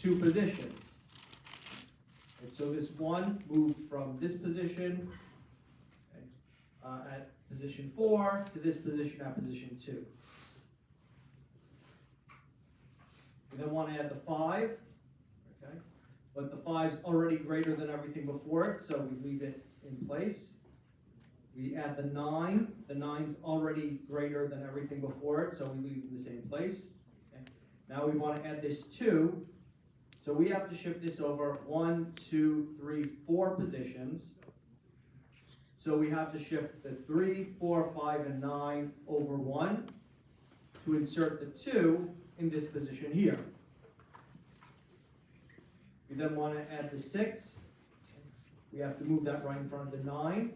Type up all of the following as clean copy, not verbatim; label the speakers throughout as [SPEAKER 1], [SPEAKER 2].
[SPEAKER 1] two positions. And so this one moved from this position at position 4 to this position at position 2. We then want to add the 5, okay? But the 5's already greater than everything before it, so we leave it in place. We add the 9. The 9's already greater than everything before it, so we leave it in the same place. Okay? Now we want to add this 2. So we have to shift this over 1, 2, 3, 4 positions. So we have to shift the 3, 4, 5, and 9 over 1 to insert the 2 in this position here. We then want to add the 6. We have to move that right in front of the 9.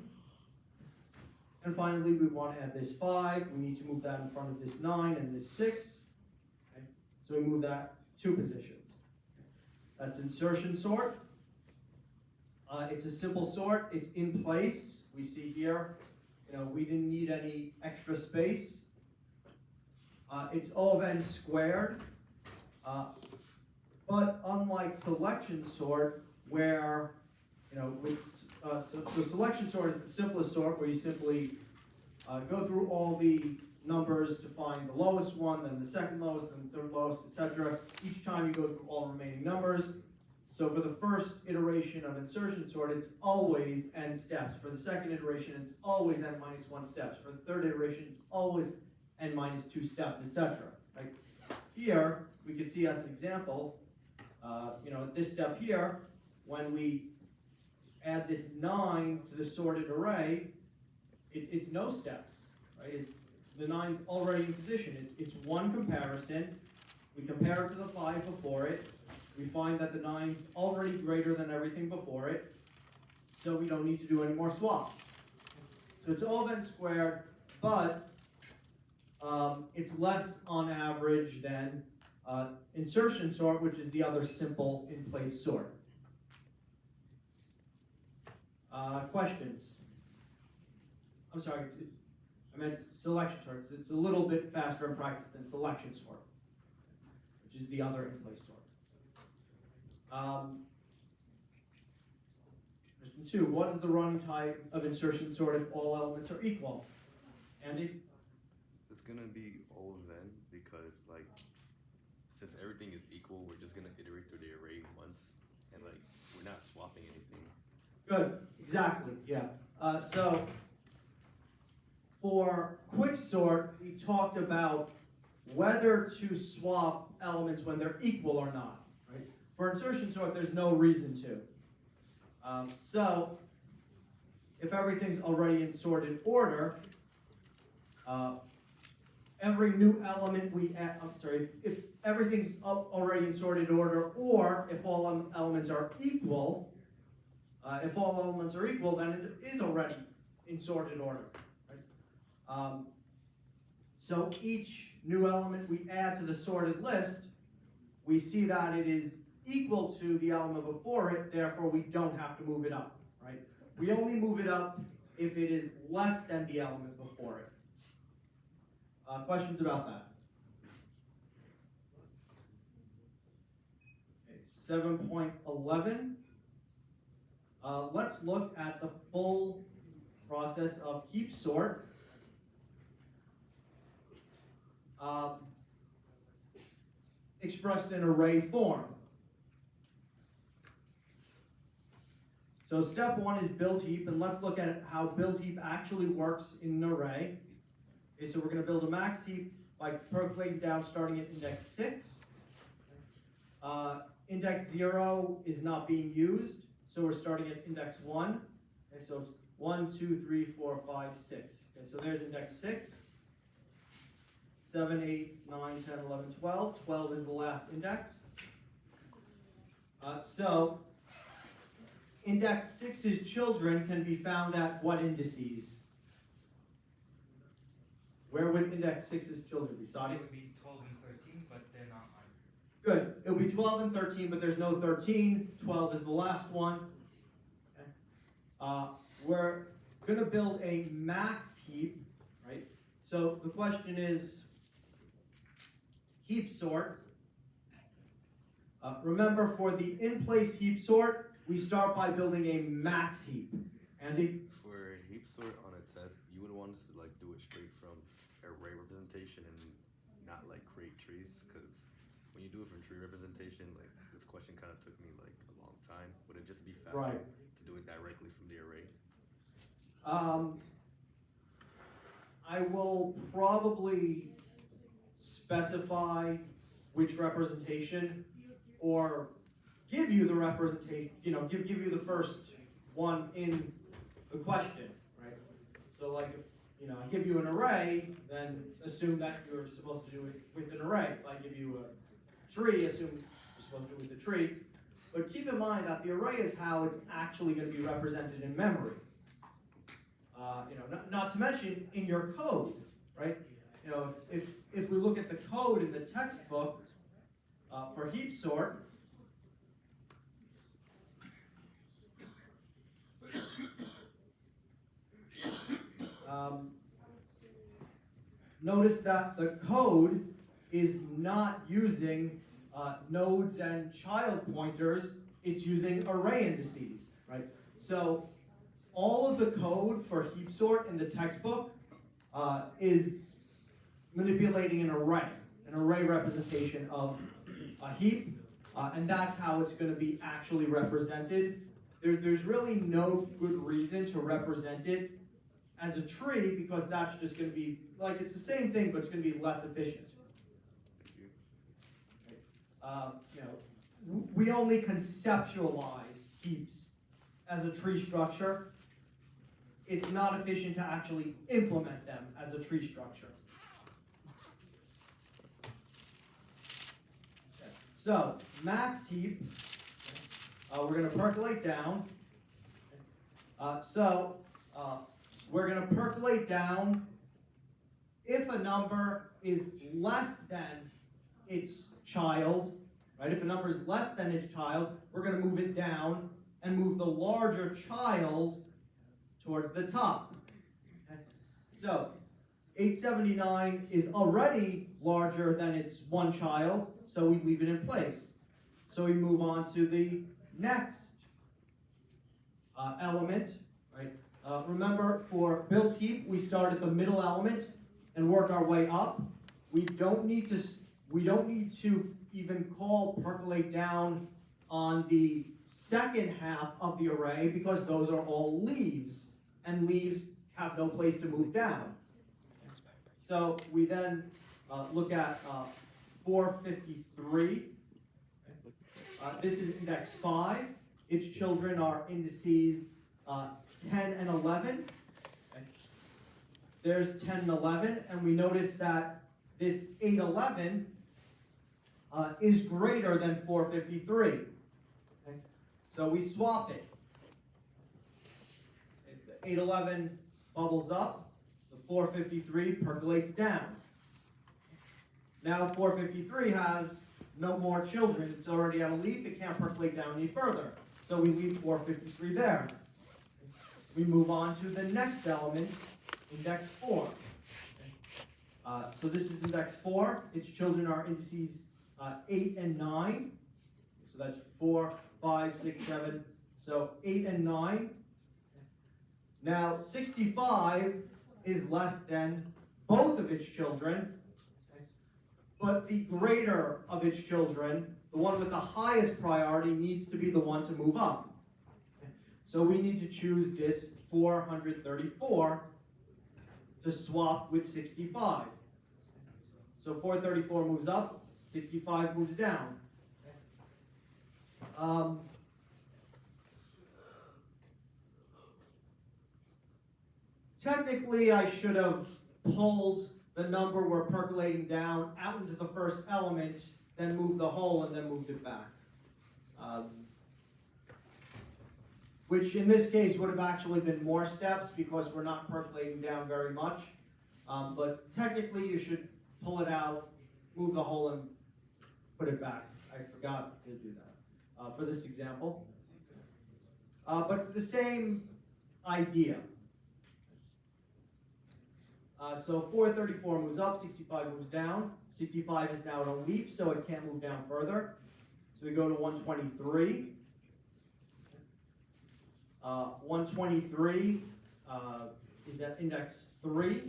[SPEAKER 1] And finally, we want to add this 5. We need to move that in front of this 9 and this 6. Okay? So we move that 2 positions. That's insertion sort. It's a simple sort. It's in place. We see here, we didn't need any extra space. It's O of n squared. But unlike selection sort, where, so selection sort is the simplest sort, where you simply go through all the numbers to find the lowest one, then the second lowest, then the third lowest, etc. Each time you go through all remaining numbers. So for the first iteration of insertion sort, it's always n steps. For the second iteration, it's always n minus 1 steps. For the third iteration, it's always n minus 2 steps, etc. Right? Here, we can see as an example, at this step here, when we add this 9 to the sorted array, it's no steps. Right? The 9's already in position. It's one comparison. We compare it to the 5 before it. We find that the 9's already greater than everything before it, so we don't need to do any more swaps. So it's O of n squared, but it's less on average than insertion sort, which is the other simple in-place sort. Questions? I'm sorry, I meant selection sort. It's a little bit faster in practice than selection sort, which is the other in-place sort. Question 2, what is the running type of insertion sort if all elements are equal? Andy?
[SPEAKER 2] It's going to be O of n because, since everything is equal, we're just going to iterate through the array once, and, we're not swapping anything.
[SPEAKER 1] Good, exactly, yeah. So, for quicksort, we talked about whether to swap elements when they're equal or not. Right? For insertion sort, there's no reason to. So, if everything's already in sorted order, every new element we add, if everything's already in sorted order, or if all elements are equal, then it is already in sorted order. Right? So each new element we add to the sorted list, we see that it is equal to the element before it, therefore we don't have to move it up. Right? We only move it up if it is less than the element before it. Questions about that? Okay, 7.11. Let's look at the full process of heap sort. Expressed in array form. So step 1 is build heap, and let's look at how build heap actually works in an array. Okay, so we're going to build a max heap by percolating down starting at index 6. Index 0 is not being used, so we're starting at index 1. Okay, so it's 1, 2, 3, 4, 5, 6. Okay, so there's index 6. 7, 8, 9, 10, 11, 12. 12 is the last index. So index 6's children can be found at what indices? Where would index 6's children be? Sadi?
[SPEAKER 3] It would be 12 and 13, but they're not on.
[SPEAKER 1] Good. It would be 12 and 13, but there's no 13. 12 is the last one. Okay. We're going to build a max heap, right? So the question is, heap sort. Remember, for the in-place heap sort, we start by building a max heap. Andy?
[SPEAKER 2] For heap sort on a test, you would want us to like do it straight from array representation and not like create trees, because when you do it from tree representation, like this question kind of took me like a long time. Would it just be faster
[SPEAKER 1] Right.
[SPEAKER 2] to do it directly from the array?
[SPEAKER 1] I will probably specify which representation, or give you the representation, give you the first one in the question, right? So like, if, I give you an array, then assume that you're supposed to do it with an array. If I give you a tree, assume you're supposed to do it with a tree. But keep in mind that the array is how it's actually going to be represented in memory. Not to mention in your code, right? If we look at the code in the textbook for heap sort, notice that the code is not using nodes and child pointers, it's using array indices, right? So all of the code for heap sort in the textbook is manipulating an array representation of a heap, and that's how it's going to be actually represented. There's really no good reason to represent it as a tree, because that's just going to be, like, it's the same thing, but it's going to be less efficient. We only conceptualize heaps as a tree structure. It's not efficient to actually implement them as a tree structure. Okay. So, max heap, we're going to percolate down. We're going to percolate down if a number is less than its child, right? If a number is less than its child, we're going to move it down and move the larger child towards the top. Okay? So 879 is already larger than its one child, so we leave it in place. So we move on to the next element, right? Remember, for built heap, we start at the middle element and work our way up. We don't need to even call percolate down on the second half of the array, because those are all leaves, and leaves have no place to move down. So we then look at 453. This is index 5. Its children are indices 10 and 11. Okay. There's 10 and 11, and we notice that this 811 is greater than 453. Okay. So we swap it. The 811 bubbles up, the 453 percolates down. Now 453 has no more children. It's already at a leaf. It can't percolate down any further. So we leave 453 there. We move on to the next element, index 4. So this is index 4. Its children are indices 8 and 9. So that's 4, 5, 6, 7. So 8 and 9. Now 65 is less than both of its children, but the greater of its children, the one with the highest priority, needs to be the one to move up. So we need to choose this 434 to swap with 65. So 434 moves up, 65 moves down. Technically, I should have pulled the number we're percolating down out into the first element, then moved the whole, and then moved it back. Which in this case would have actually been more steps, because we're not percolating down very much. But technically, you should pull it out, move the whole, and put it back. I forgot to do that for this example. But it's the same idea. So 434 moves up, 65 moves down. 65 is now at a leaf, so it can't move down further. So we go to 123. 123 is at index 3.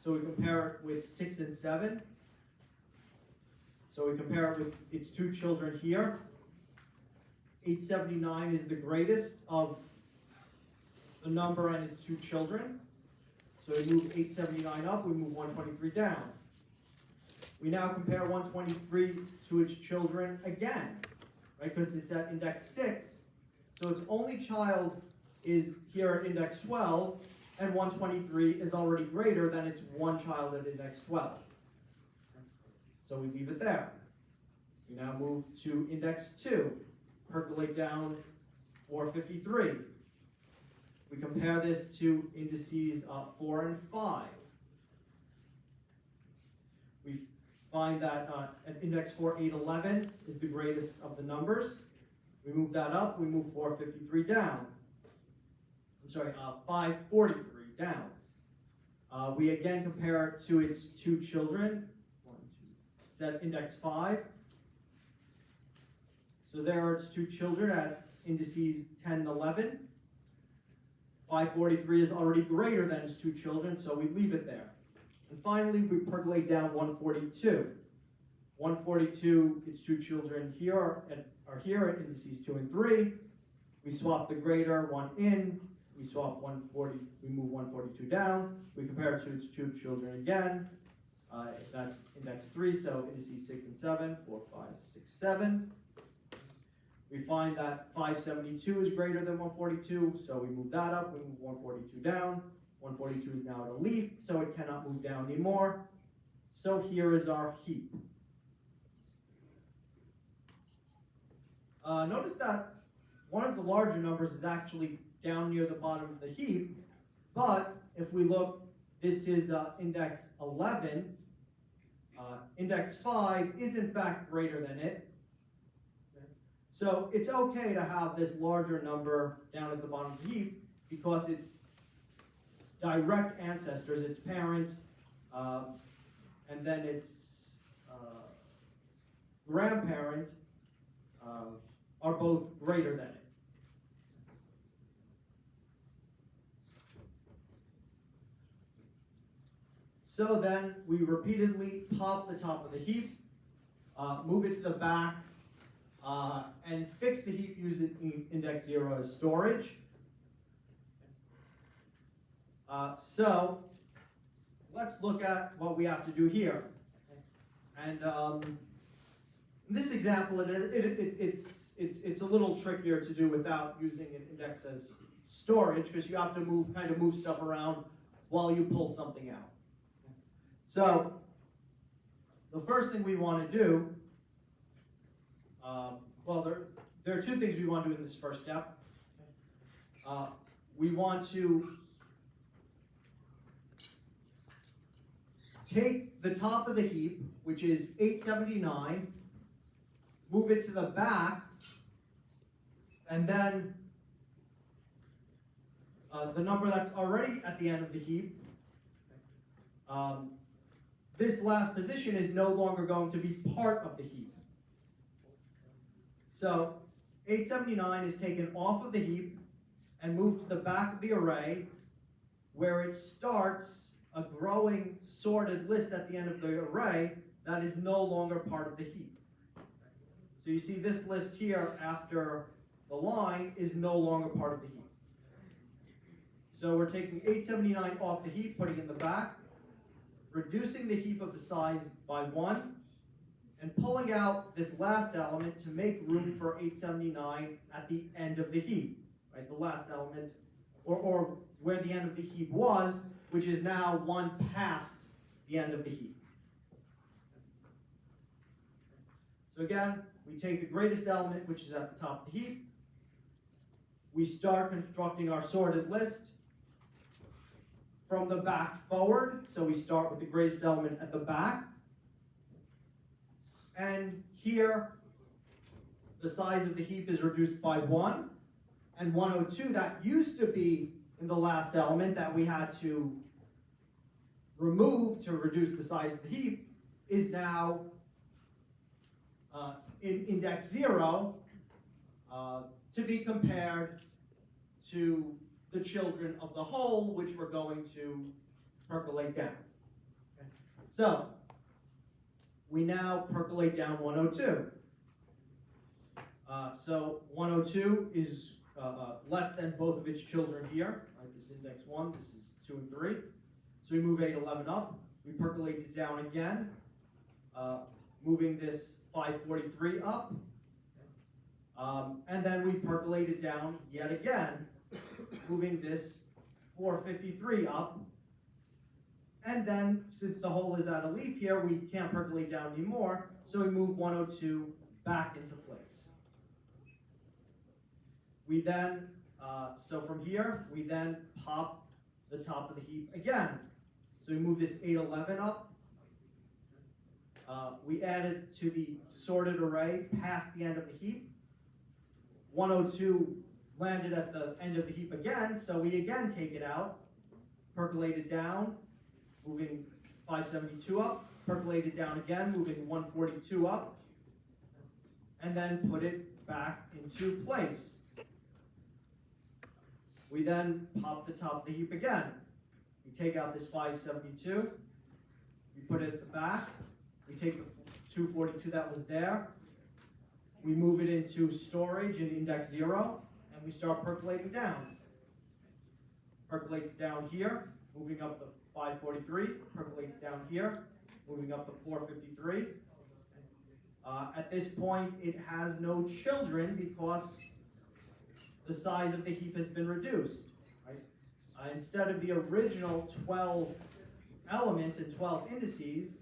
[SPEAKER 1] So we compare it with 6 and 7. So we compare it with its two children here. 879 is the greatest of the number and its two children. So we move 879 up, we move 123 down. We now compare 123 to its children again, right? Because it's at index 6. So its only child is here at index 12, and 123 is already greater than its one child at index 12. So we leave it there. We now move to index 2, percolate down 453. We compare this to indices 4 and 5. We find that at index 4, 811 is the greatest of the numbers. We move that up, we move 453 down. I'm sorry, 543 down. We again compare it to its two children. It's at index 5. So there are its two children at indices 10 and 11. 543 is already greater than its two children, so we leave it there. And finally, we percolate down 142. 142, its two children here are here at indices 2 and 3. We swap the greater one in. We swap 140. We move 142 down. We compare it to its two children again. That's index 3, so indices 6 and 7, 4, 5, 6, 7. We find that 572 is greater than 142, so we move that up. We move 142 down. 142 is now at a leaf, so it cannot move down anymore. So here is our heap. Notice that one of the larger numbers is actually down near the bottom of the heap, but if we look, this is index 11. Index 5 is in fact greater than it. So it's okay to have this larger number down at the bottom of the heap because its direct ancestors, its parent, and then its grandparent are both greater than it. So then we repeatedly pop the top of the heap, move it to the back, and fix the heap using index 0 as storage. So let's look at what we have to do here. And in this example, it's a little trickier to do without using an index as storage because you have to move stuff around while you pull something out. So the first thing we want to do, well, there are two things we want to do in this first step. We want to take the top of the heap, which is 879, move it to the back, and then the number that's already at the end of the heap, this last position is no longer going to be part of the heap. So 879 is taken off of the heap and moved to the back of the array where it starts a growing sorted list at the end of the array that is no longer part of the heap. So you see this list here after the line is no longer part of the heap. So we're taking 879 off the heap, putting it in the back, reducing the heap of the size by 1, and pulling out this last element to make room for 879 at the end of the heap, right? The last element, or where the end of the heap was, which is now one past the end of the heap. So again, we take the greatest element, which is at the top of the heap. We start constructing our sorted list from the back forward. So we start with the greatest element at the back. And here, the size of the heap is reduced by 1. And 102, that used to be in the last element that we had to remove to reduce the size of the heap, is now in index 0 to be compared to the children of the whole, which we're going to percolate down. Okay. So, we now percolate down 102. So 102 is less than both of its children here. Right, this index 1, this is 2 and 3. So we move 811 up. We percolate it down again, moving this 543 up. And then we percolate it down yet again, moving this 453 up. And then, since the hole is out of leaf here, we can't percolate down anymore, so we move 102 back into place. We then, so from here, we then pop the top of the heap again. So we move this 811 up. We add it to the sorted array past the end of the heap. 102 landed at the end of the heap again, so we again take it out, percolate it down, moving 572 up, percolate it down again, moving 142 up, and then put it back into place. We then pop the top of the heap again. We take out this 572, we put it at the back, we take the 242 that was there, we move it into storage in index 0, and we start percolating down. Percolates down here, moving up the 543, percolates down here, moving up the 453. At this point, it has no children because the size of the heap has been reduced. Right? Instead of the original 12 elements and 12 indices,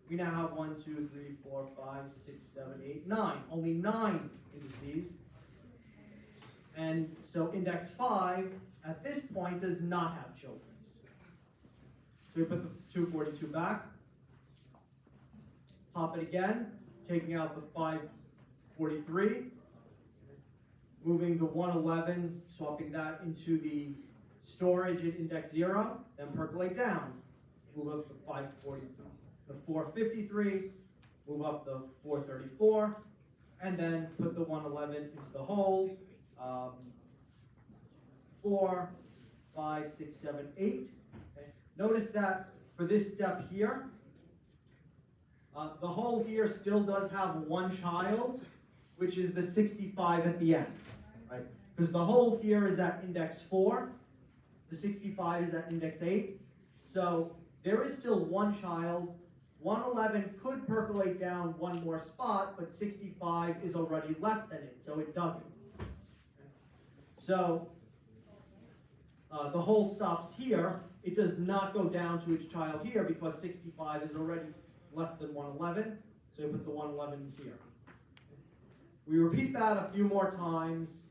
[SPEAKER 1] we now have 1, 2, 3, 4, 5, 6, 7, 8, 9. Only 9 indices. And so index 5, at this point, does not have children. So we put the 242 back, pop it again, taking out the 543, moving the 111, swapping that into the storage at index 0, then percolate down. Move up the 543, the 453, move up the 434, and then put the 111 into the hole. 4, 5, 6, 7, 8. Okay. Notice that for this step here, the hole here still does have one child, which is the 65 at the end, right? Because the hole here is at index 4, the 65 is at index 8, so there is still one child. 111 could percolate down one more spot, but 65 is already less than it, so it doesn't. So the hole stops here. It does not go down to its child here because 65 is already less than 111, so we put the 111 here. We repeat that a few more times,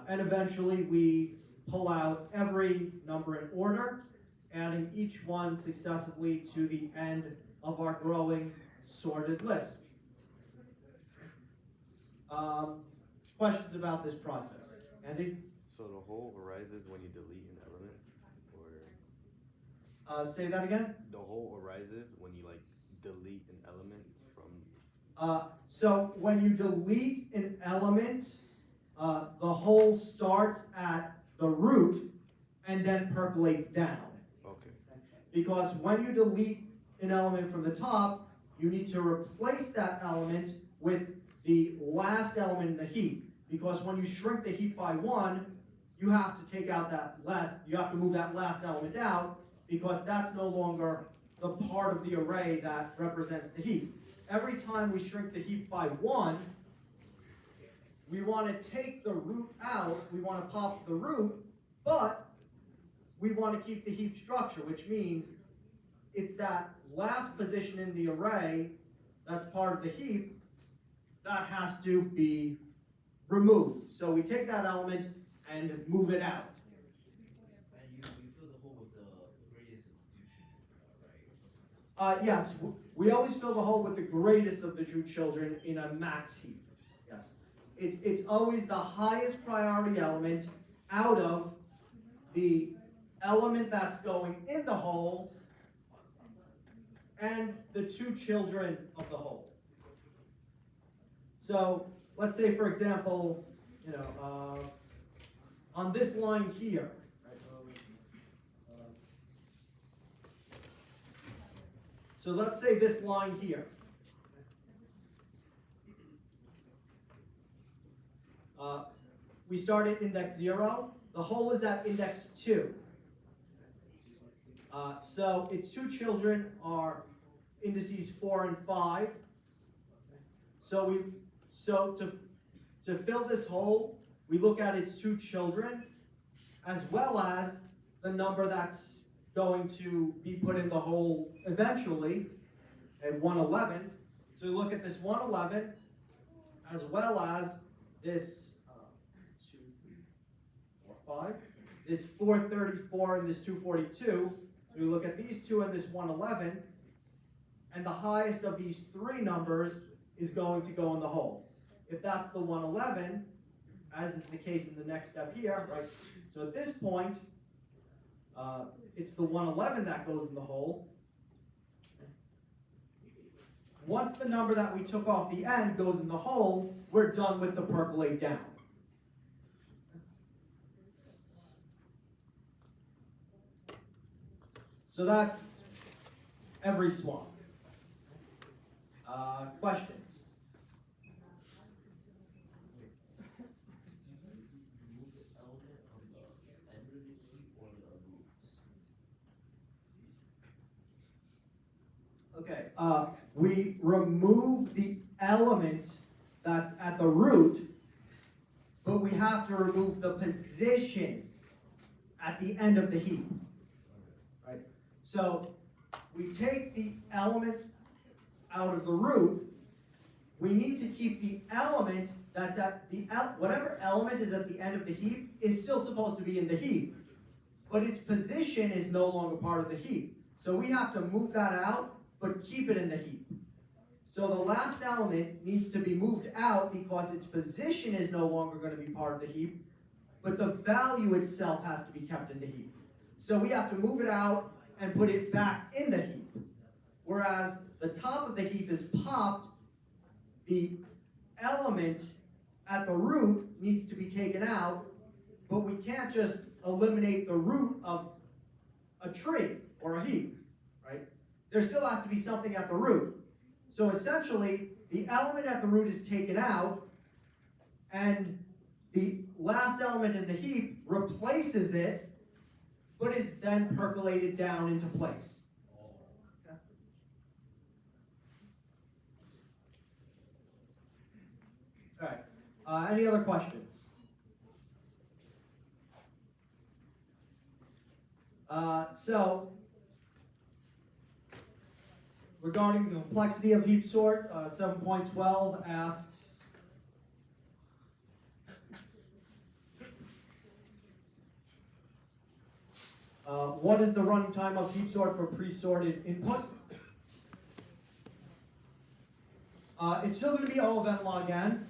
[SPEAKER 1] and eventually we pull out every number in order, adding each one successively to the end of our growing sorted list. Questions about this process? Andy?
[SPEAKER 2] So the hole arises when you delete an element, or
[SPEAKER 1] Say that again?
[SPEAKER 2] the hole arises when you like delete an element from.
[SPEAKER 1] So when you delete an element, the hole starts at the root and then percolates down.
[SPEAKER 2] Okay.
[SPEAKER 1] Because when you delete an element from the top, you need to replace that element with the last element in the heap. Because when you shrink the heap by 1, you have to take out you have to move that last element out, because that's no longer the part of the array that represents the heap. Every time we shrink the heap by 1, we want to take the root out, we want to pop the root, but we want to keep the heap structure, which means it's that last position in the array that's part of the heap that has to be removed. So we take that element and move it out.
[SPEAKER 4] And you fill the hole with the greatest of 2 children, right?
[SPEAKER 1] Yes, we always fill the hole with the greatest of the 2 children in a max heap. Yes, it's always the highest priority element out of the element that's going in the hole and the two children of the whole. So let's say, for example, on this line here, so let's say this line here. We start at index 0. The whole is at index 2. So its two children are indices 4 and 5. So to fill this hole, we look at its two children as well as the number that's going to be put in the hole eventually at 111. So we look at this 111 as well as this 2, 3, 4, 5, this 434 and this 242. So we look at these two and this 111, and the highest of these three numbers is going to go in the hole. If that's the 111, as is the case in the next step here, right? So at this point, it's the 111 that goes in the hole. Once the number that we took off the end goes in the hole, we're done with the percolate down. So that's every swap. Questions?
[SPEAKER 4] Remove the element on the end of the heap or the roots?
[SPEAKER 1] Okay, we remove the element that's at the root, but we have to remove the position at the end of the heap. Right? So we take the element out of the root. We need to keep the element that's at the whatever element is at the end of the heap is still supposed to be in the heap, but its position is no longer part of the heap. So we have to move that out, but keep it in the heap. So the last element needs to be moved out because its position is no longer going to be part of the heap, but the value itself has to be kept in the heap. So we have to move it out and put it back in the heap. Whereas the top of the heap is popped, the element at the root needs to be taken out, but we can't just eliminate the root of a tree or a heap, right? There still has to be something at the root. So essentially, the element at the root is taken out, and the last element in the heap replaces it, but is then percolated down into place. Okay. All right. Any other questions? So, regarding the complexity of heap sort, 7.12 asks, what is the runtime of heap sort for pre-sorted input? It's still going to be O of n log n,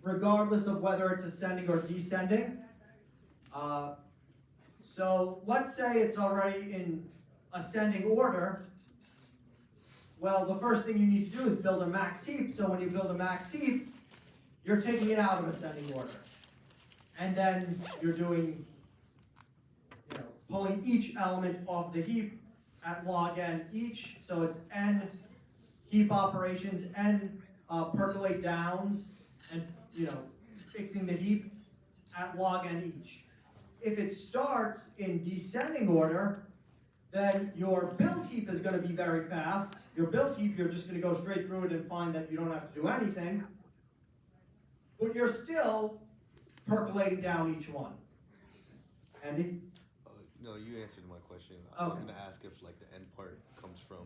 [SPEAKER 1] regardless of whether it's ascending or descending. So let's say it's already in ascending order. Well, the first thing you need to do is build a max heap. So when you build a max heap, you're taking it out of ascending order. And then you're doing, pulling each element off the heap at log n each. So it's n heap operations, n percolate downs, and fixing the heap at log n each. If it starts in descending order, then your build heap is going to be very fast. Your build heap, you're just going to go straight through it and find that you don't have to do anything. But you're still percolating down each one. Andy?
[SPEAKER 2] No, you answered my question.
[SPEAKER 1] Okay.
[SPEAKER 2] I was going to ask if like the end part comes from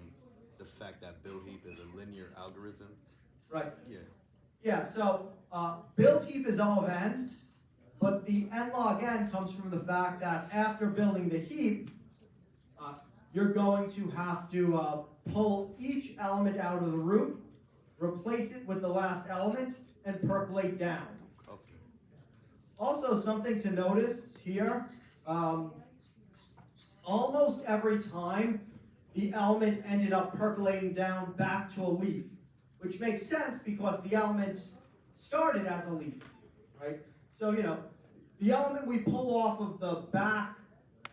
[SPEAKER 2] the fact that build heap is a linear algorithm.
[SPEAKER 1] Right.
[SPEAKER 2] Yeah.
[SPEAKER 1] Yeah, so build heap is O of n, but the n log n comes from the fact that after building the heap, you're going to have to pull each element out of the root, replace it with the last element, and percolate down.
[SPEAKER 2] Okay.
[SPEAKER 1] Also, something to notice here, almost every time the element ended up percolating down back to a leaf, which makes sense because the element started as a leaf, right? So, the element we pull off of the back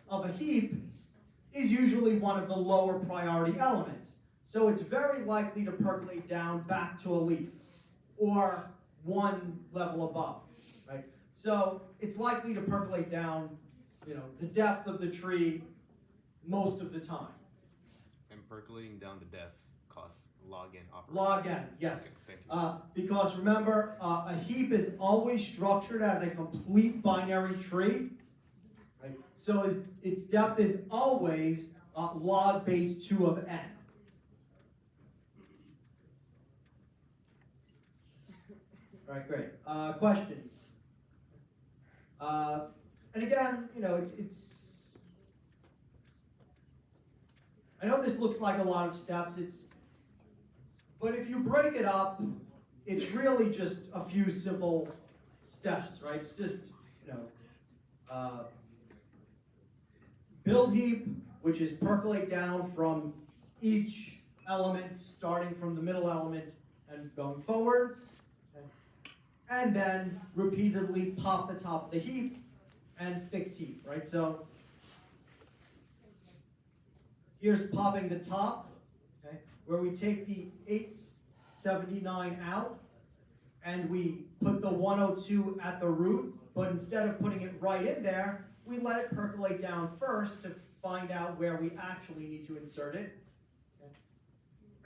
[SPEAKER 1] of a heap is usually one of the lower priority elements. So it's very likely to percolate down back to a leaf, or one level above, right? So it's likely to percolate down, the depth of the tree most of the time.
[SPEAKER 2] And percolating down to depth costs log n operation.
[SPEAKER 1] Log n, yes.
[SPEAKER 2] Okay, thank you.
[SPEAKER 1] Because remember, a heap is always structured as a complete binary tree, right? So its depth is always log base 2 of n. All right, great. Questions? And again, it's. I know this looks like a lot of steps. But if you break it up, it's really just a few simple steps, right? It's just, build heap, which is percolate down from each element, starting from the middle element and going forward. And then repeatedly pop the top of the heap and fix heap, right? So here's popping the top, okay, where we take the 879 out and we put the 102 at the root, but instead of putting it right in there, we let it percolate down first to find out where we actually need to insert it. Okay.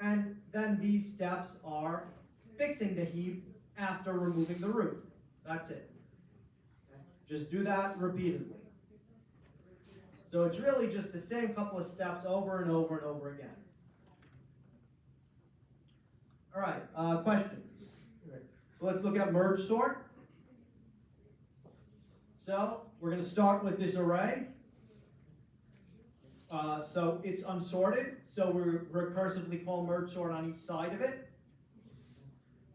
[SPEAKER 1] And then these steps are fixing the heap after removing the root. That's it. Okay. Just do that repeatedly. So it's really just the same couple of steps over and over and over again. All right, questions? So let's look at merge sort. So we're going to start with this array. So it's unsorted, so we recursively call merge sort on each side of it.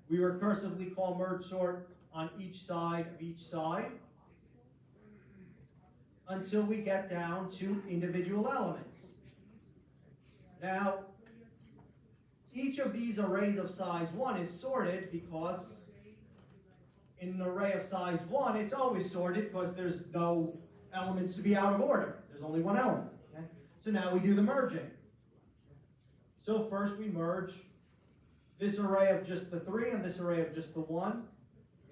[SPEAKER 1] We recursively call merge sort on each side of each side until we get down to individual elements. Now, each of these arrays of size 1 is sorted because in an array of size 1, it's always sorted because there's no elements to be out of order. There's only one element. Okay? So now we do the merging. So first we merge this array of just the 3 and this array of just the 1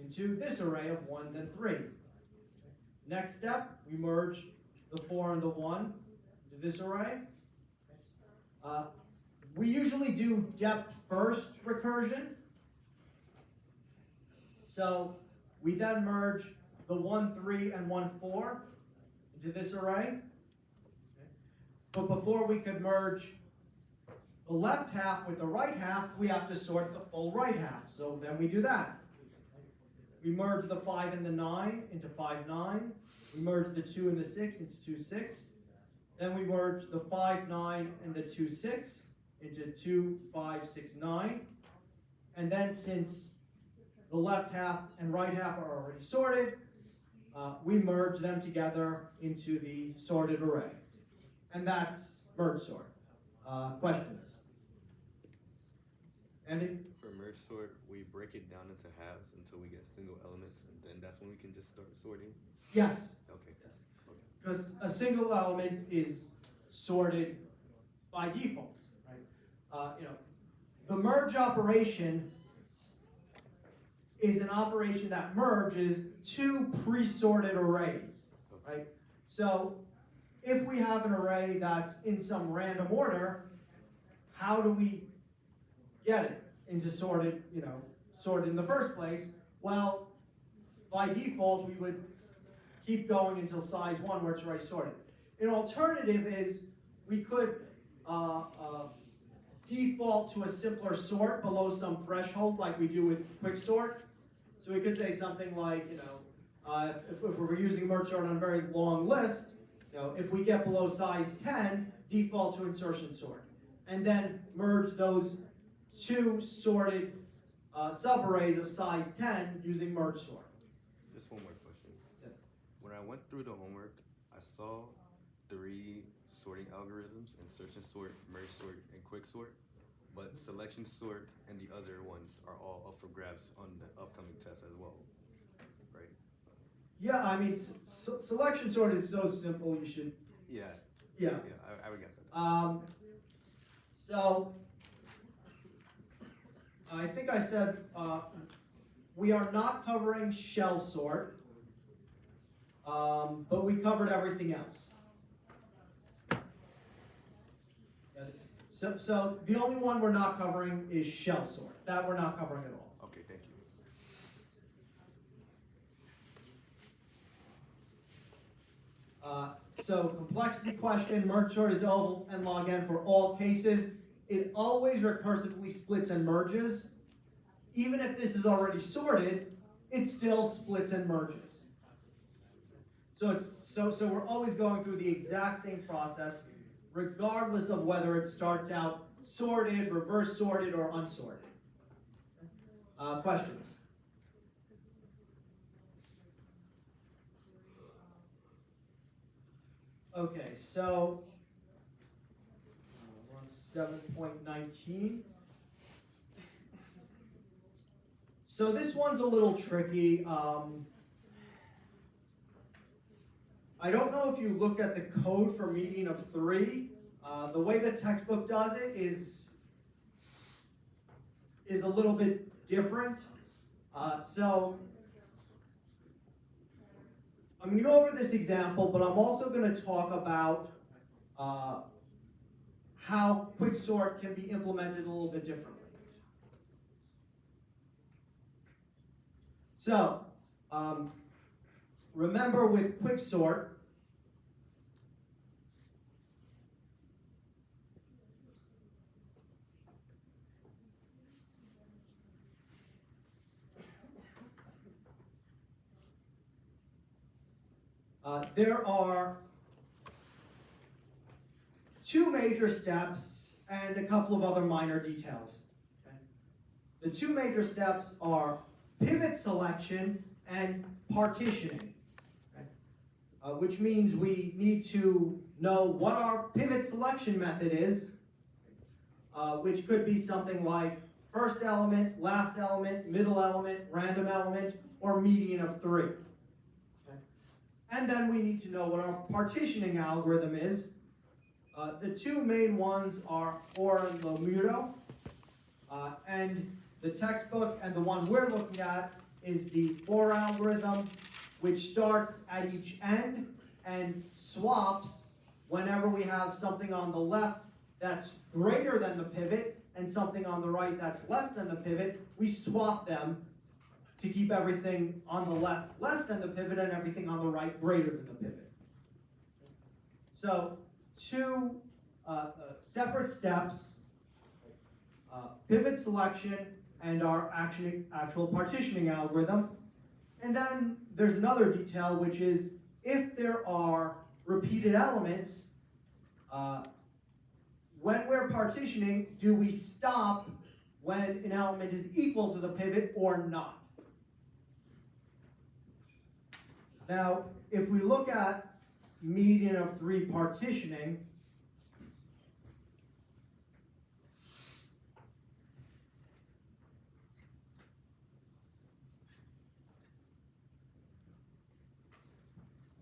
[SPEAKER 1] into this array of 1 and 3. Next step, we merge the 4 and the 1 into this array. We usually do depth first recursion. So we then merge the 1, 3 and 1, 4 into this array. But before we could merge the left half with the right half, we have to sort the full right half. So then we do that. We merge the 5 and the 9 into 5, 9. We merge the 2 and the 6 into 2, 6. Then we merge the 5, 9 and the 2, 6 into 2, 5, 6, 9. And then since the left half and right half are already sorted, we merge them together into the sorted array. And that's merge sort. Questions? Andy?
[SPEAKER 2] For merge sort, we break it down into halves until we get single elements, and then that's when we can just start sorting?
[SPEAKER 1] Yes.
[SPEAKER 2] Okay.
[SPEAKER 1] Yes. Because a single element is sorted by default, right? The merge operation is an operation that merges two pre-sorted arrays, right? So if we have an array that's in some random order, how do we get it into sorted, sorted in the first place? Well, by default, we would keep going until size 1 where it's already sorted. An alternative is we could default to a simpler sort below some threshold like we do with quicksort. So we could say something like, if we're using merge sort on a very long list, if we get below size 10, default to insertion sort. And then merge those two sorted subarrays of size 10 using merge sort.
[SPEAKER 2] Just one more question.
[SPEAKER 1] Yes.
[SPEAKER 2] When I went through the homework, I saw 3 sorting algorithms and search and sort, merge sort, and quick sort. But selection sort and the other ones are all up for grabs on the upcoming test as well, right?
[SPEAKER 1] Yeah, I mean, selection sort is so simple, you should,
[SPEAKER 2] Yeah,
[SPEAKER 1] yeah.
[SPEAKER 2] yeah, I would get that.
[SPEAKER 1] So, I think I said, we are not covering shell sort, but we covered everything else. So the only one we're not covering is shell sort. That we're not covering at all.
[SPEAKER 2] Okay, thank you.
[SPEAKER 1] So complexity question, merge sort is O and log n for all cases. It always recursively splits and merges. Even if this is already sorted, it still splits and merges. So we're always going through the exact same process, regardless of whether it starts out sorted, reverse sorted, or unsorted. Questions? Okay, so we're on 7.19. So this one's a little tricky. I don't know if you look at the code for median of 3. The way the textbook does it is a little bit different. So I'm going to go over this example, but I'm also going to talk about how quicksort can be implemented a little bit differently. So, remember with quicksort, there are 2 major steps and a couple of other minor details. Okay? The 2 major steps are pivot selection and partitioning, okay? Which means we need to know what our pivot selection method is, which could be something like first element, last element, middle element, random element, or median of 3. Okay? And then we need to know what our partitioning algorithm is. The 2 main ones are OR and Lomuto, and the textbook and the one we're looking at is the OR algorithm, which starts at each end and swaps whenever we have something on the left that's greater than the pivot and something on the right that's less than the pivot. We swap them to keep everything on the left less than the pivot and everything on the right greater than the pivot. So 2 separate steps, pivot selection and our actual partitioning algorithm. And then there's another detail, which is if there are repeated elements, when we're partitioning, do we stop when an element is equal to the pivot or not? Now, if we look at median of 3 partitioning,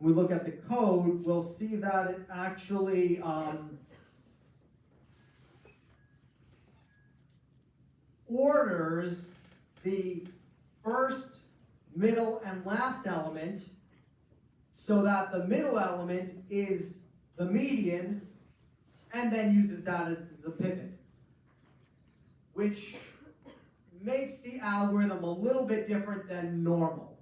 [SPEAKER 1] we look at the code, we'll see that it actually orders the first, middle, and last element so that the middle element is the median and then uses that as the pivot, which makes the algorithm a little bit different than normal.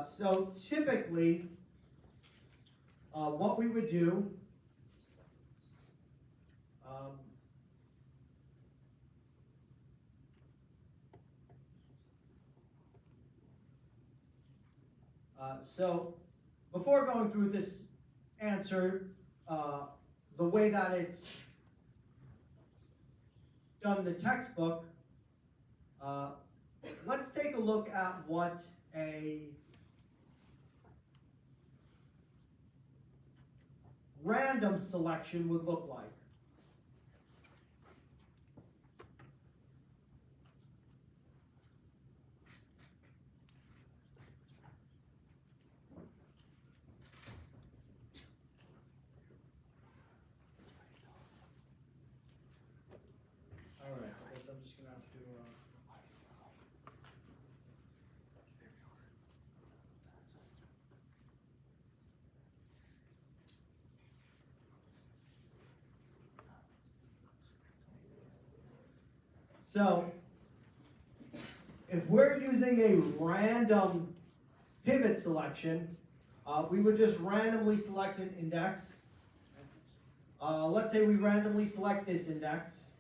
[SPEAKER 1] So typically, what we would do, so before going through this answer, the way that it's done in the textbook, let's take a look at what a random selection would look like. All right, I guess I'm just gonna have to. So, if we're using a random pivot selection, we would just randomly select an index. Let's say we randomly select this index.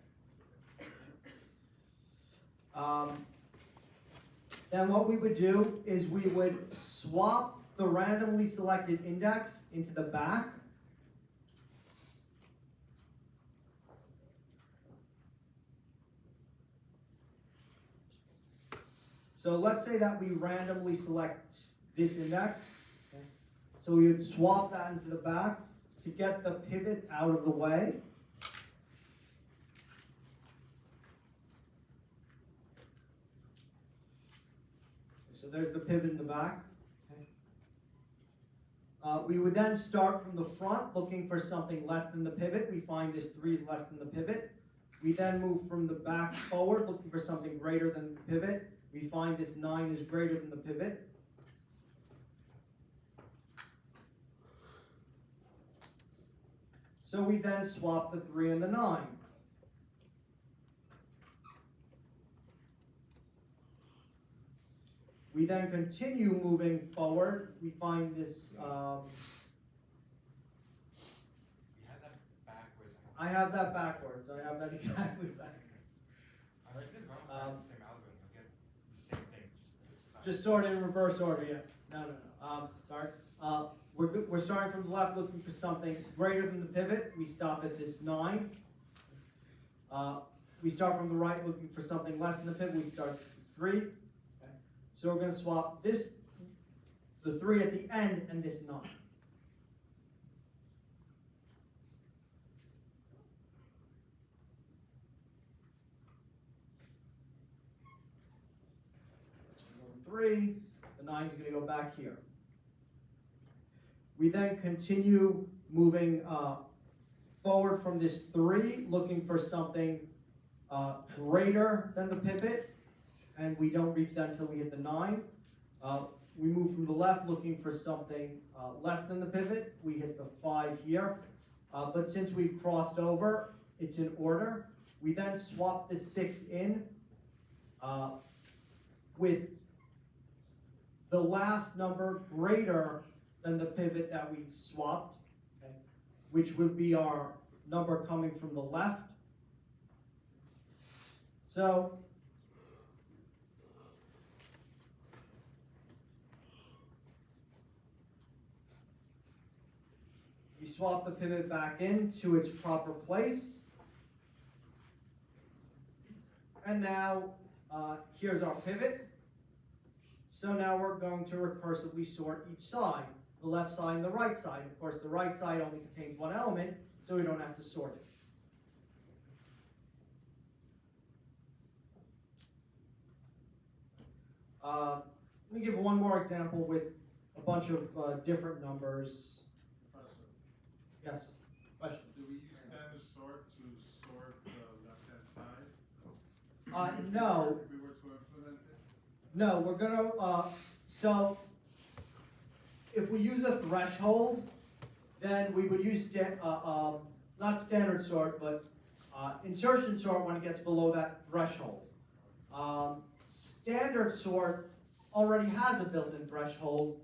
[SPEAKER 1] Then what we would do is we would swap the randomly selected index into the back. So let's say that we randomly select this index. Okay. So we would swap that into the back to get the pivot out of the way. So there's the pivot in the back. Okay. We would then start from the front looking for something less than the pivot. We find this 3 is less than the pivot. We then move from the back forward looking for something greater than the pivot. We find this 9 is greater than the pivot. So we then swap the 3 and the 9. We then continue moving forward. We find this.
[SPEAKER 3] You have that backwards.
[SPEAKER 1] I have that backwards. I have that exactly backwards.
[SPEAKER 3] I did run the same algorithm. You get the same thing.
[SPEAKER 1] Just sort in reverse order, yeah. No. Sorry. We're starting from the left looking for something greater than the pivot. We stop at this 9. We start from the right looking for something less than the pivot. We start at this 3. Okay. So we're going to swap this, the 3 at the end, and this 9. So 3, the 9 is going to go back here. We then continue moving forward from this 3, looking for something greater than the pivot, and we don't reach that until we hit the 9. We move from the left looking for something less than the pivot. We hit the 5 here, but since we've crossed over, it's in order. We then swap the 6 in with the last number greater than the pivot that we swapped, okay, which would be our number coming from the left. So we swap the pivot back into its proper place. And now here's our pivot. So now we're going to recursively sort each side. The left side and the right side. Of course, the right side only contains one element, so we don't have to sort it. Let me give one more example with a bunch of different numbers.
[SPEAKER 5] Professor,
[SPEAKER 1] Yes, question?
[SPEAKER 5] do we use standard sort to sort the left-hand side?
[SPEAKER 1] No,
[SPEAKER 5] If we were to implement it?
[SPEAKER 1] no, we're gonna, so if we use a threshold, then we would use, not standard sort, but insertion sort when it gets below that threshold. Standard sort already has a built-in threshold,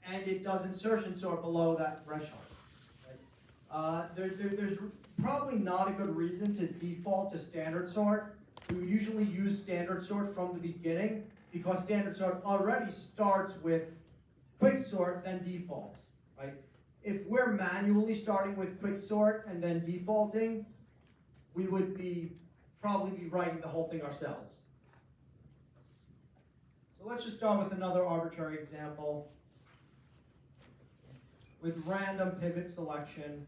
[SPEAKER 1] and it does insertion sort below that threshold. Right? There's probably not a good reason to default to standard sort. We would usually use standard sort from the beginning because standard sort already starts with quick sort, then defaults, right? If we're manually starting with quick sort and then defaulting, we would probably be writing the whole thing ourselves. So let's just start with another arbitrary example. with random pivot selection.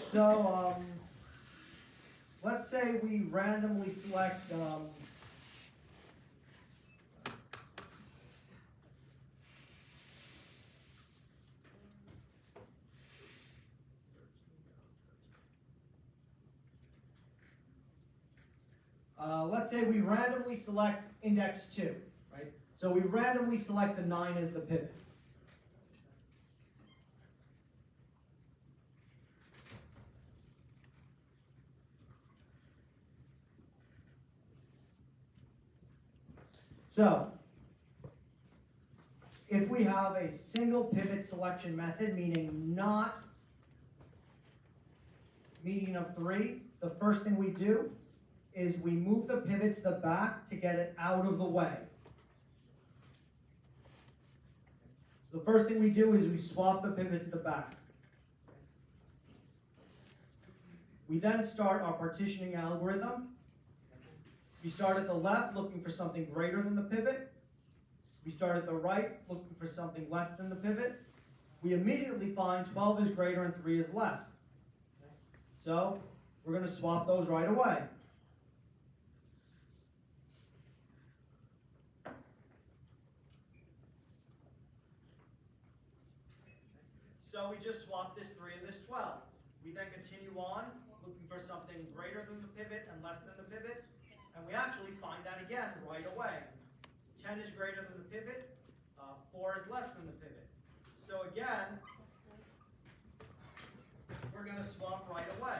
[SPEAKER 1] So, let's say we randomly select, let's say we randomly select index 2, right? So we randomly select the 9 as the pivot. So, if we have a single pivot selection method, meaning not median of 3, the first thing we do is we move the pivot to the back to get it out of the way. So the first thing we do is we swap the pivot to the back. We then start our partitioning algorithm. We start at the left looking for something greater than the pivot. We start at the right looking for something less than the pivot. We immediately find 12 is greater and 3 is less. So we're going to swap those right away. So we just swap this 3 and this 12. We then continue on looking for something greater than the pivot and less than the pivot. And we actually find that again right away. 10 is greater than the pivot, 4 is less than the pivot. So again, we're going to swap right away.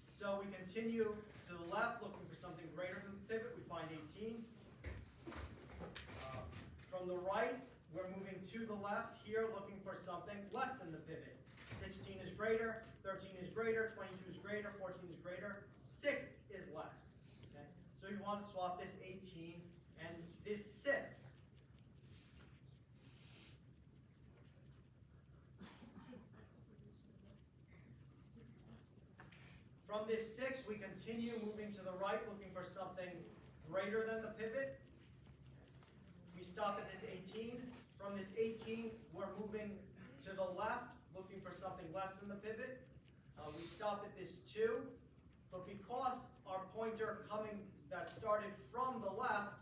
[SPEAKER 1] So we continue to the left looking for something greater than the pivot, we find 18. From the right, we're moving to the left here looking for something less than the pivot. 16 is greater, 13 is greater, 22 is greater, 14 is greater, 6 is less. Okay? So you want to swap this 18 and this 6. From this 6, we continue moving to the right looking for something greater than the pivot. We stop at this 18. From this 18, we're moving to the left looking for something less than the pivot. We stop at this 2, but because our pointer that started from the left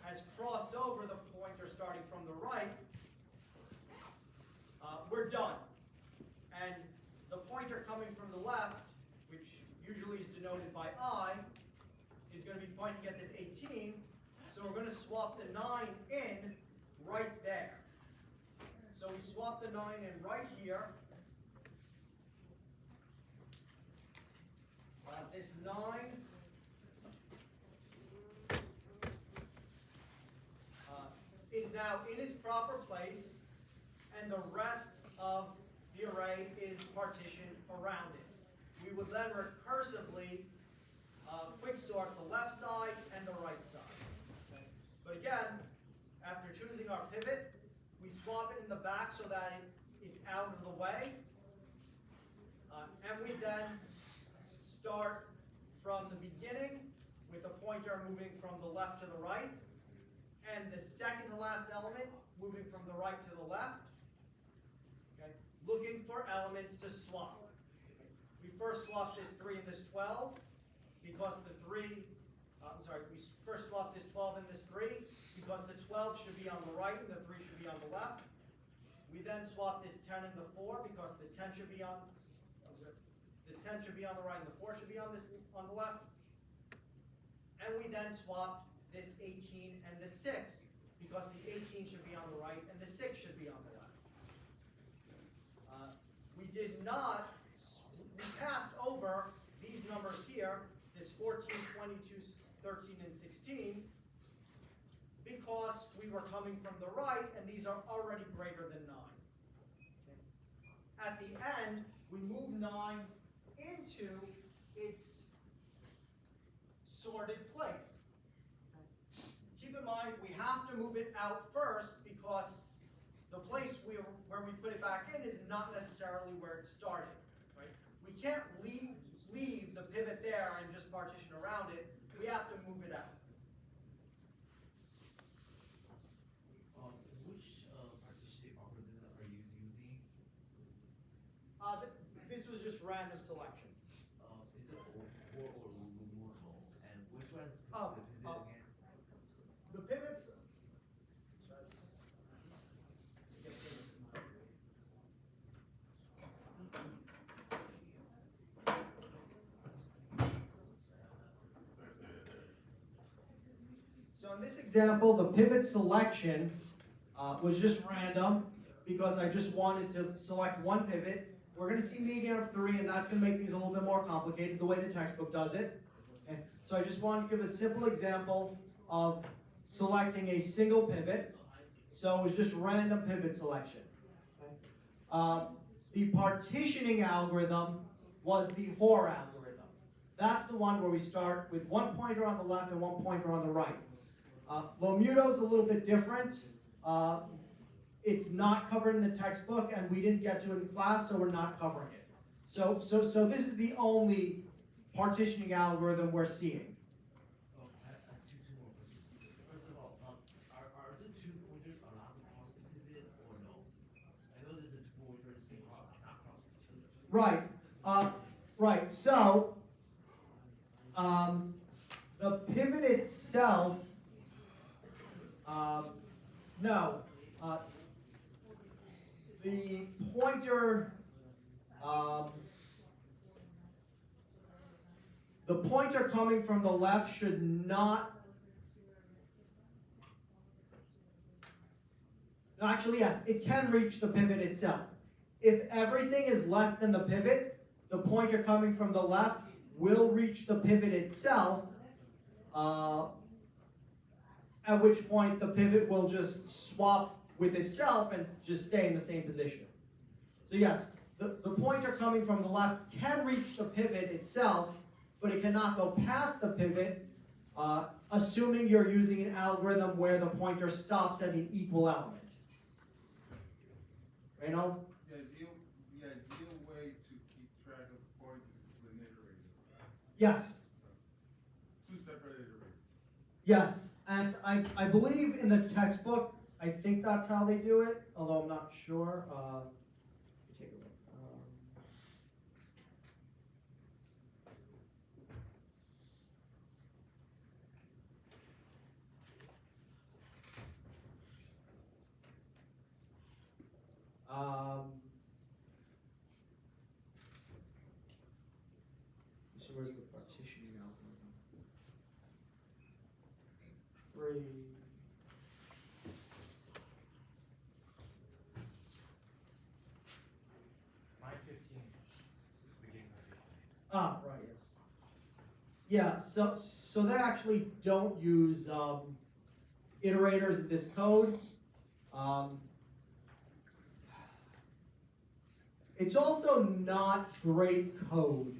[SPEAKER 1] has crossed over the pointer starting from the right, we're done. And the pointer coming from the left, which usually is denoted by I, is going to be pointing at this 18, so we're going to swap the 9 in right there. So we swap the 9 in right here. This 9 is now in its proper place, and the rest of the array is partitioned around it. We would then recursively quicksort the left side and the right side. Okay? But again, after choosing our pivot, we swap it in the back so that it's out of the way. And we then start from the beginning with the pointer moving from the left to the right, and the second to last element moving from the right to the left. Okay? Looking for elements to swap. We first swap this 3 and this 12 because the 3, we first swap this 12 and this 3 because the 12 should be on the right and the 3 should be on the left. We then swap this 10 and the 4 because the 10 should be on, the 10 should be on the right and the 4 should be on the left. And we then swap this 18 and the 6 because the 18 should be on the right and the 6 should be on the left. We did not, we passed over these numbers here, this 14, 22, 13, and 16, because we were coming from the right, and these are already greater than 9. Okay. At the end, we move 9 into its sorted place. Keep in mind, we have to move it out first because the place where we put it back in is not necessarily where it started. Right? We can't leave the pivot there and just partition around it. We have to move it out.
[SPEAKER 4] Which partitioning algorithm are you using?
[SPEAKER 1] This was just random selection.
[SPEAKER 4] Is it or removal? And which one's
[SPEAKER 1] Oh,
[SPEAKER 4] the pivot
[SPEAKER 1] oh.
[SPEAKER 4] again?
[SPEAKER 1] The pivots. So in this example, the pivot selection was just random because I just wanted to select one pivot. We're going to see median of 3, and that's going to make things a little bit more complicated the way the textbook does it. Okay. So I just wanted to give a simple example of selecting a single pivot. So it was just random pivot selection. Okay. The partitioning algorithm was the Hoare algorithm. That's the one where we start with one pointer on the left and one pointer on the right. Lomuto is a little bit different. It's not covered in the textbook, and we didn't get to it in class, so we're not covering it. So this is the only partitioning algorithm we're seeing.
[SPEAKER 4] Oh, I have two more questions. First of all, are the 2 pointers allowed to cross the pivot or no? I know that the 2 pointers cannot cross each other.
[SPEAKER 1] Right. Right. So the pivot itself, no. The pointer, coming from the left should not. No, actually, yes, it can reach the pivot itself. If everything is less than the pivot, the pointer coming from the left will reach the pivot itself, at which point the pivot will just swap with itself and just stay in the same position. So yes, the pointer coming from the left can reach the pivot itself, but it cannot go past the pivot, assuming you're using an algorithm where the pointer stops at an equal element. Reynold?
[SPEAKER 5] The ideal way to keep track of points is an iterator.
[SPEAKER 1] Yes.
[SPEAKER 5] 2 separate iterators.
[SPEAKER 1] Yes, and I believe in the textbook, I think that's how they do it, although I'm not sure. Let me take a look. So where's the partitioning algorithm? 3.
[SPEAKER 3] Line 15, beginning of the
[SPEAKER 1] Ah, right, yes. Yeah, so they actually don't use iterators in this code. It's also not great code.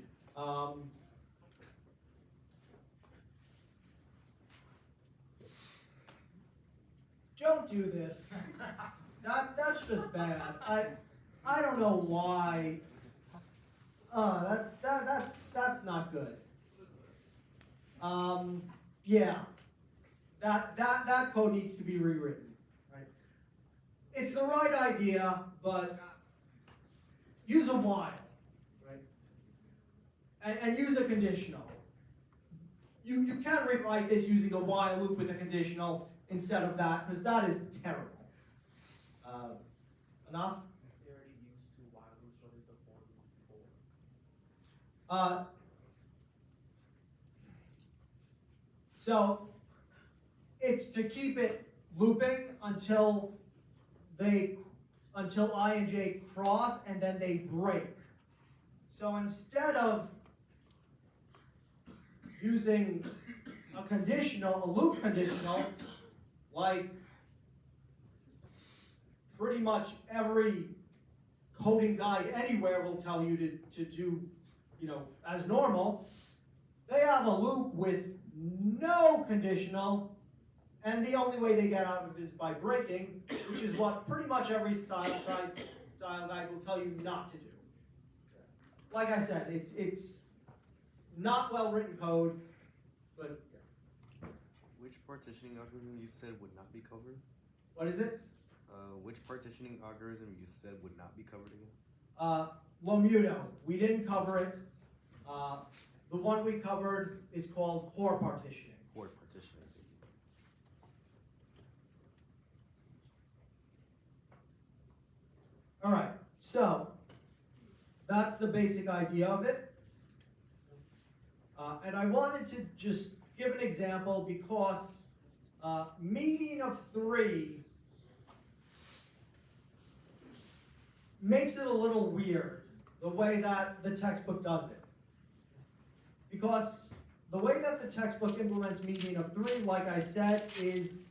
[SPEAKER 1] Don't do this. That's just bad. I don't know why. That's not good. Yeah, that code needs to be rewritten. Right? It's the right idea, but use a while, right? And use a conditional. You can rewrite this using a while loop with a conditional instead of that, because that is terrible. Enough?
[SPEAKER 6] Since they already used 2 while loops, what is the for loop for?
[SPEAKER 1] So it's to keep it looping until I and j cross and then they break. So instead of using a loop conditional, like pretty much every coding guide anywhere will tell you to do, as normal. They have a loop with no conditional, and the only way they get out of it is by breaking, which is what pretty much every style guide will tell you not to do. Like I said, it's not well written code, but
[SPEAKER 2] Which partitioning algorithm you said would not be covered?
[SPEAKER 1] what is it?
[SPEAKER 2] Which partitioning algorithm you said would not be covered again?
[SPEAKER 1] Lomuto, we didn't cover it. The one we covered is called core partitioning.
[SPEAKER 2] Horde partitioning.
[SPEAKER 1] All right, so that's the basic idea of it. And I wanted to just give an example because median of 3 makes it a little weird, the way that the textbook does it. Because the way that the textbook implements median of 3, like I said, is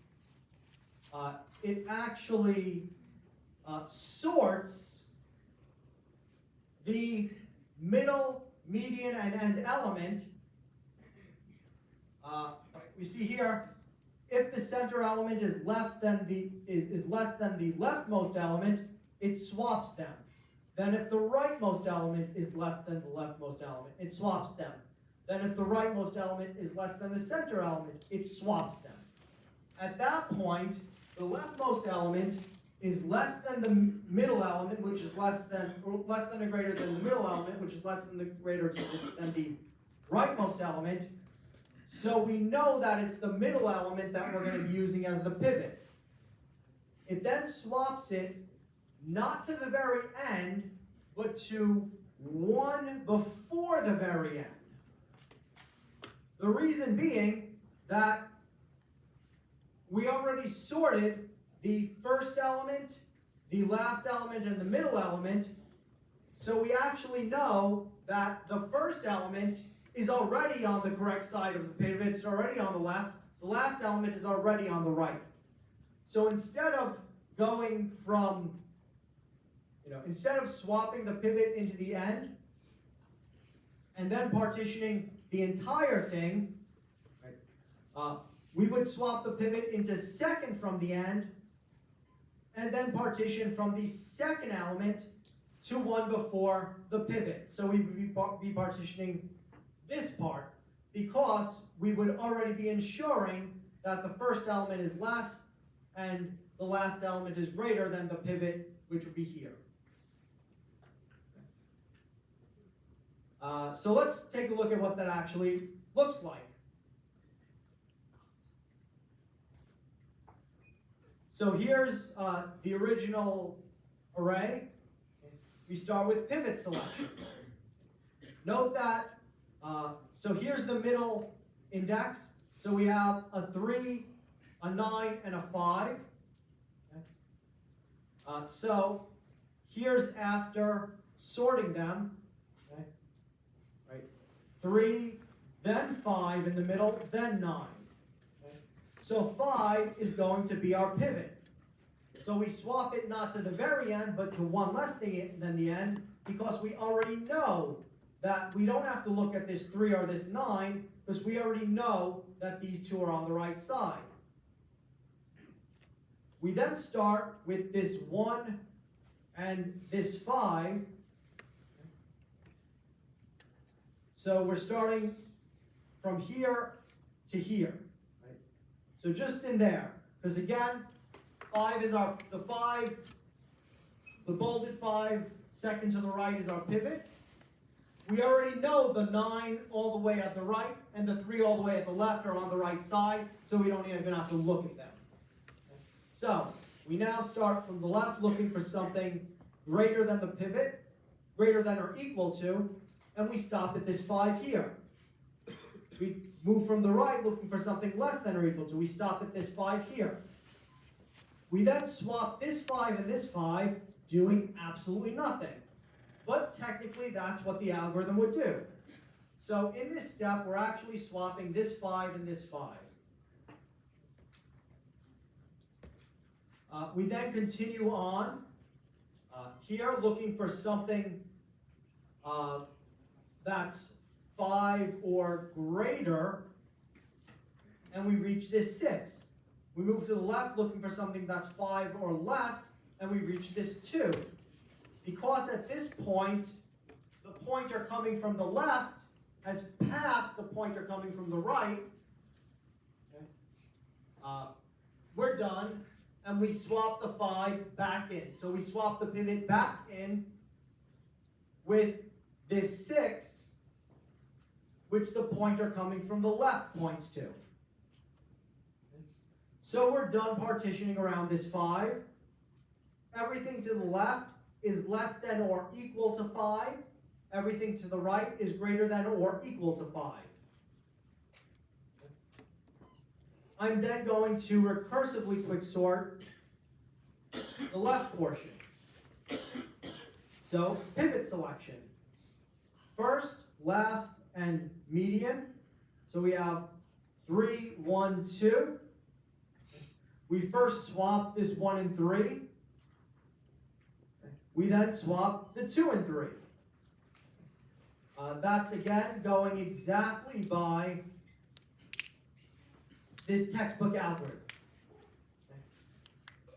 [SPEAKER 1] it actually sorts the middle, median, and end element. We see here, if the center element is less than the leftmost element, it swaps them. Then if the rightmost element is less than the leftmost element, it swaps them. Then if the rightmost element is less than the center element, it swaps them. At that point, the leftmost element is less than the middle element, which is less than or greater than the middle element, which is less than the greater than the rightmost element. So we know that it's the middle element that we're going to be using as the pivot. It then swaps it not to the very end, but to one before the very end. The reason being that we already sorted the first element, the last element, and the middle element, so we actually know that the first element is already on the correct side of the pivot, it's already on the last element is already on the right. So instead of going from, instead of swapping the pivot into the end, and then partitioning the entire thing, right, we would swap the pivot into second from the end, and then partition from the second element to one before the pivot. So we would be partitioning this part because we would already be ensuring that the first element is less and the last element is greater than the pivot, which would be here. So let's take a look at what that actually looks like. So here's the original array. We start with pivot selection. Note that, so here's the middle index. So we have a 3, a 9, and a 5. Okay. So here's after sorting them. Okay. Right. 3, then 5 in the middle, then 9. Okay. So 5 is going to be our pivot. So we swap it not to the very end, but to one less than the end, because we already know that we don't have to look at this 3 or this 9, because we already know that these two are on the right side. We then start with this 1 and this 5. So we're starting from here to here. Right? So just in there, because again, 5 is the bolded 5, second to the right is our pivot. We already know the 9 all the way at the right and the 3 all the way at the left are on the right side, so we don't even have to look at them. So we now start from the left looking for something greater than the pivot, greater than or equal to, and we stop at this 5 here. We move from the right looking for something less than or equal to. We stop at this 5 here. We then swap this 5 and this 5, doing absolutely nothing. But technically, that's what the algorithm would do. So in this step, we're actually swapping this 5 and this 5. We then continue on here looking for something that's 5 or greater, and we reach this 6. We move to the left looking for something that's 5 or less, and we reach this 2. Because at this point, the pointer coming from the left has passed the pointer coming from the right, okay, we're done, and we swap the 5 back in. So we swap the pivot back in with this 6, which the pointer coming from the left points to. So we're done partitioning around this 5. Everything to the left is less than or equal to 5. Everything to the right is greater than or equal to 5. I'm then going to recursively quicksort the left portion. So, pivot selection. First, last, and median. So we have 3, 1, 2. We first swap this 1 and 3. We then swap the 2 and 3. That's again going exactly by this textbook algorithm.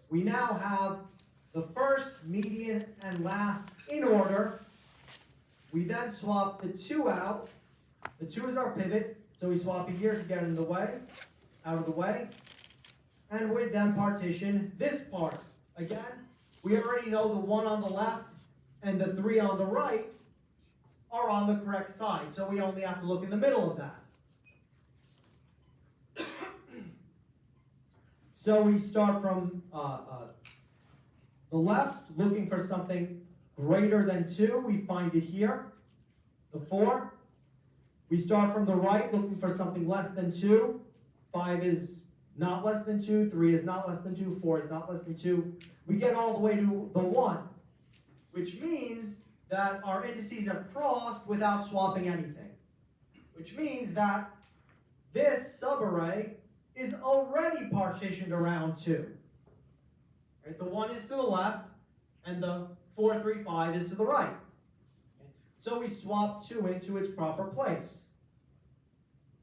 [SPEAKER 1] We now have the first, median, and last in order. We then swap the 2 out. The 2 is our pivot, so we swap it here to get in the way, out of the way. And we then partition this part. Again, we already know the 1 on the left and the 3 on the right are on the correct side, so we only have to look in the middle of that. So we start from the left, looking for something greater than 2. We find it here, the 4. We start from the right, looking for something less than 2. 5 is not less than 2, 3 is not less than 2, 4 is not less than 2. We get all the way to the 1, which means that our indices have crossed without swapping anything. Which means that this subarray is already partitioned around 2. Right? The 1 is to the left, and the 4, 3, 5 is to the right. Okay? So we swap 2 into its proper place.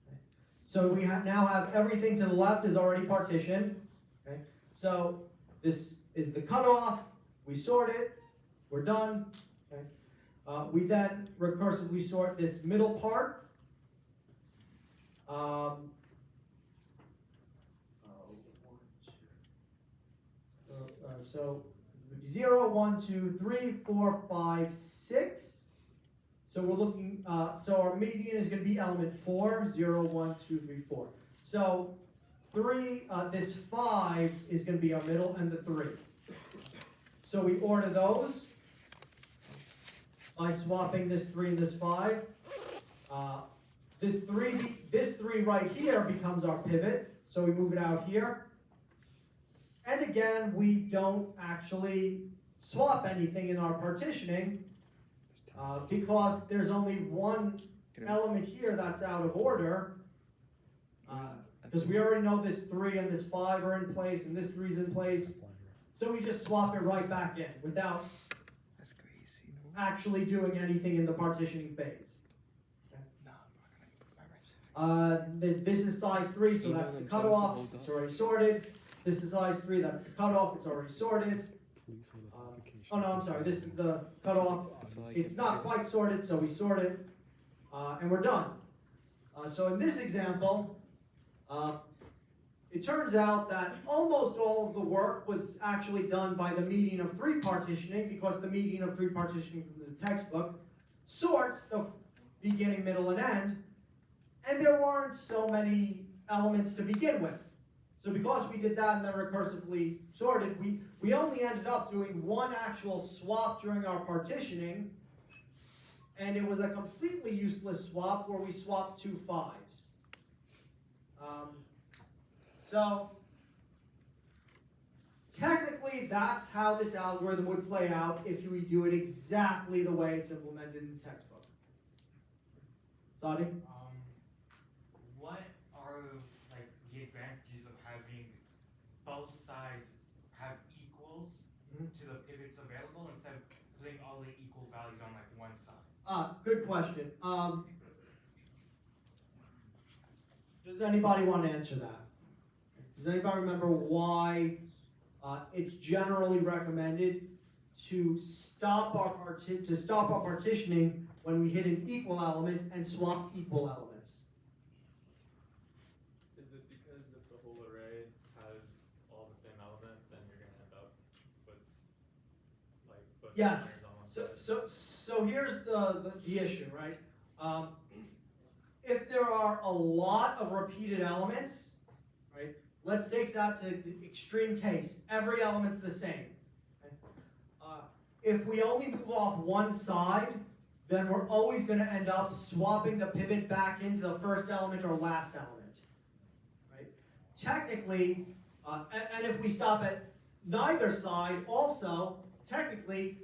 [SPEAKER 1] Okay? So we now have everything to the left is already partitioned. Okay? So this is the cutoff. We sort it. We're done. Okay? We then recursively sort this middle part. So 0, 1, 2, 3, 4, 5, 6. So we're looking, so our median is going to be element 4, 0, 1, 2, 3, 4. So 3, this 5 is going to be our middle, and the 3. So we order those by swapping this 3 and this 5. This 3 right here becomes our pivot, so we move it out here. And again, we don't actually swap anything in our partitioning because there's only one element here that's out of order. Because we already know this 3 and this 5 are in place, and this 3 is in place. So we just swap it right back in without actually doing anything in the partitioning phase. This is size 3, so that's the cutoff. It's already sorted. This is size 3, that's the cutoff. It's already sorted. Oh no, I'm sorry. This is the cutoff. It's not quite sorted, so we sort it, and we're done. So in this example, it turns out that almost all of the work was actually done by the median of 3 partitioning, because the median of 3 partitioning from the textbook sorts the beginning, middle, and end, and there weren't so many elements to begin with. So because we did that and then recursively sorted, we only ended up doing one actual swap during our partitioning, and it was a completely useless swap where we swapped 2 5s. So technically, that's how this algorithm would play out if we do it exactly the way it's implemented in the textbook. Sadi?
[SPEAKER 3] What are like the advantages of having both sides have to the pivots available instead of putting all the equal values on like one side?
[SPEAKER 1] Good question. Does anybody want to answer that? Does anybody remember why it's generally recommended to stop our partitioning when we hit an equal element and swap equal elements?
[SPEAKER 6] Is it because if the whole array has all the same element, then you're gonna end up with like both
[SPEAKER 1] Yes.
[SPEAKER 6] binaries on one side?
[SPEAKER 1] So here's the issue, right? If there are a lot of repeated elements, right? Let's take that to the extreme case. Every element's the same. Okay? If we only move off one side, then we're always going to end up swapping the pivot back into the first element or last element. Right? Technically, and if we stop at neither side, also, technically,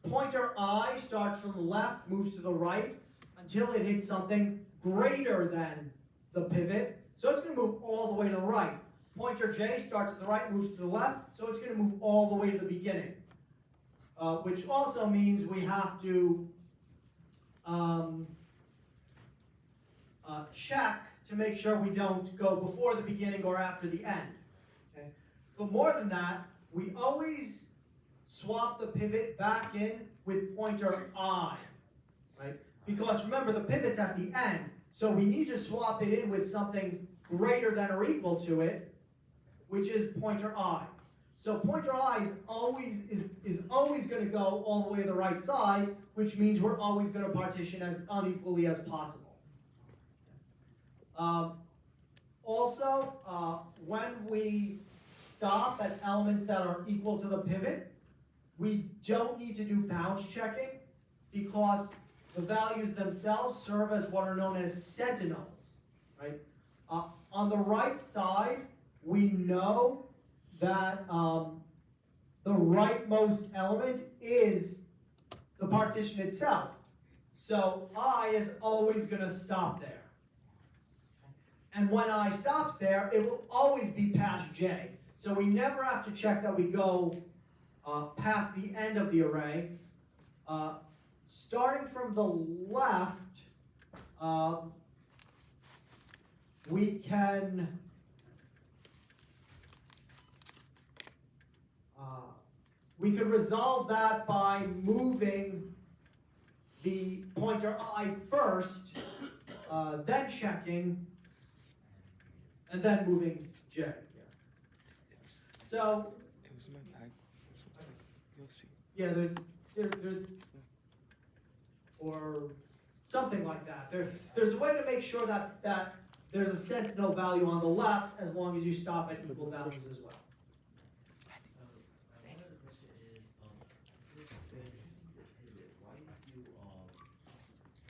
[SPEAKER 1] pointer I starts from the left, moves to the right, until it hits something greater than the pivot. So it's going to move all the way to the right. Pointer J starts at the right, moves to the left, so it's going to move all the way to the beginning. Which also means we have to check to make sure we don't go before the beginning or after the end. Okay? But more than that, we always swap the pivot back in with pointer I. Right? Because remember, the pivot's at the end, so we need to swap it in with something greater than or equal to it, which is pointer I. So pointer I is always going to go all the way to the right side, which means we're always going to partition as unequally as possible. Also, when we stop at elements that are equal to the pivot, we don't need to do bounds checking because the values themselves serve as what are known as sentinels. Right? On the right side, we know that the rightmost element is the partition itself. So I is always going to stop there. And when I stops there, it will always be past J. So we never have to check that we go past the end of the array. Starting from the left, we can we could resolve that by moving the pointer I first, then checking, and then moving J. Yeah. So, yeah, there's or something like that. There's a way to make sure that there's a sentinel value on the left as long as you stop at equal values as well.
[SPEAKER 4] Another question is, when choosing the pivot, why do you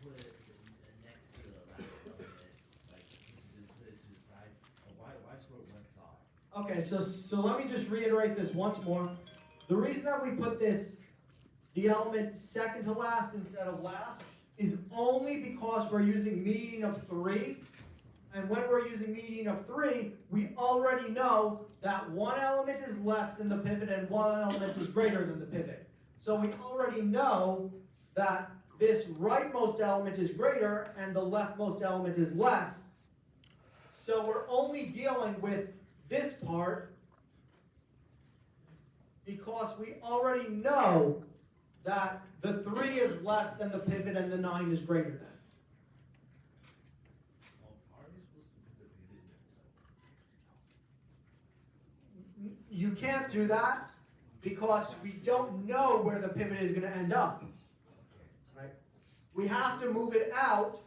[SPEAKER 4] put it next to the last element, like to put it to the side? Why sort one side?
[SPEAKER 1] Okay, so let me just reiterate this once more. The reason that we put the element second to last instead of last is only because we're using median of 3. And when we're using median of 3, we already know that one element is less than the pivot and one element is greater than the pivot. So we already know that this rightmost element is greater and the leftmost element is less. So we're only dealing with this part because we already know that the 3 is less than the pivot and the 9 is greater than.
[SPEAKER 4] Are you supposed to put the pivot?
[SPEAKER 1] You can't do that because we don't know where the pivot is going to end up. Right? We have to move it out,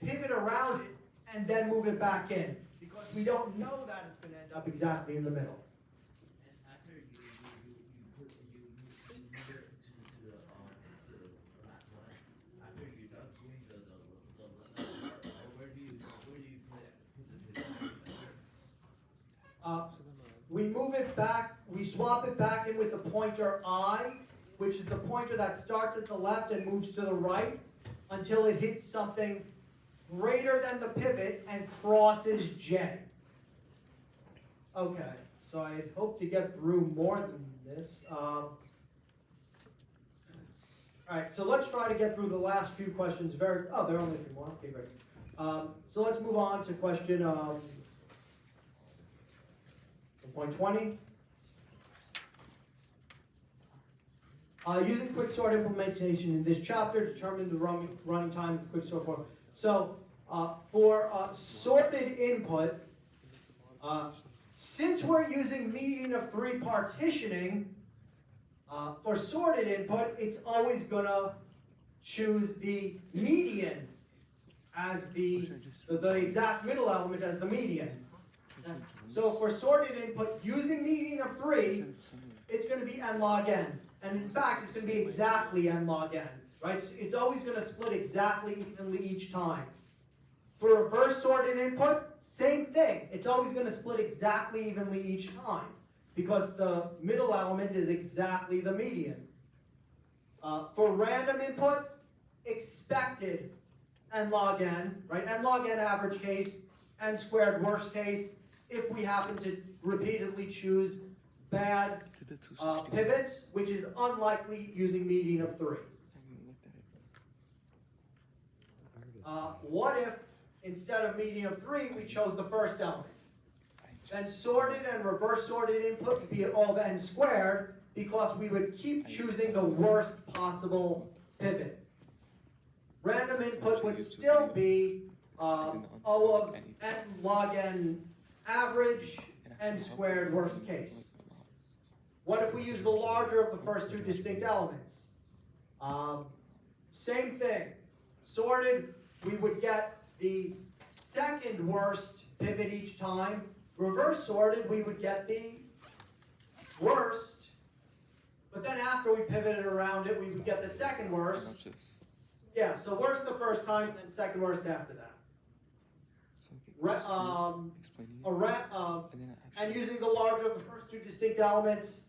[SPEAKER 1] pivot around it, and then move it back in because we don't know that it's going to end up exactly in the middle.
[SPEAKER 4] And after you move it to the next to the last one, after you're done doing the last part, where do you put the pivot?
[SPEAKER 1] We move it back, we swap it back in with the pointer I, which is the pointer that starts at the left and moves to the right until it hits something greater than the pivot and crosses J. Okay, so I had hoped to get through more than this. Alright, so let's try to get through the last few questions there are only a few more, okay, great. So let's move on to question, 1.20. Using quicksort implementation in this chapter, determine the running time of quicksort for. So, for sorted input, since we're using median of 3 partitioning, for sorted input, it's always gonna choose the median as the exact middle element as the median. So for sorted input, using median of 3, it's gonna be n log n. And in fact, it's gonna be exactly n log n, right? So it's always gonna split exactly evenly each time. For reverse sorted input, same thing. It's always gonna split exactly evenly each time, because the middle element is exactly the median. For random input, expected n log n, right? N log n average case, n squared worst case, if we happen to repeatedly choose bad pivots, which is unlikely using median of 3. What if, instead of median of 3, we chose the first element? Then sorted and reverse sorted input would be all of n squared, because we would keep choosing the worst possible pivot. Random input would still be O of n log n average, n squared worst case. What if we use the larger of the first 2 distinct elements? Same thing. Sorted, we would get the second worst pivot each time. Reverse sorted, we would get the worst, but then after we pivoted around it, we would get the second worst. Yeah, so worst the first time, then second worst after that. And using the larger of the first 2 distinct elements,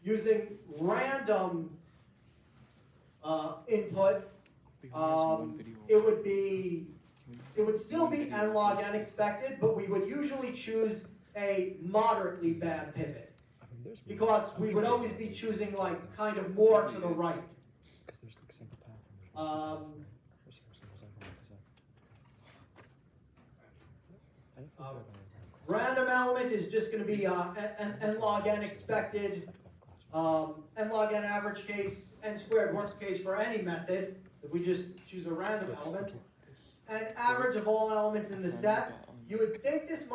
[SPEAKER 1] using random input, it would still be n log n expected, but we would usually choose a moderately bad pivot, because we would always be choosing like kind of more to the right. Random element is just going to be n log n expected, n log n average case, n squared worst case for any method, if we just choose a random element. And average of all elements in the set, you would think this might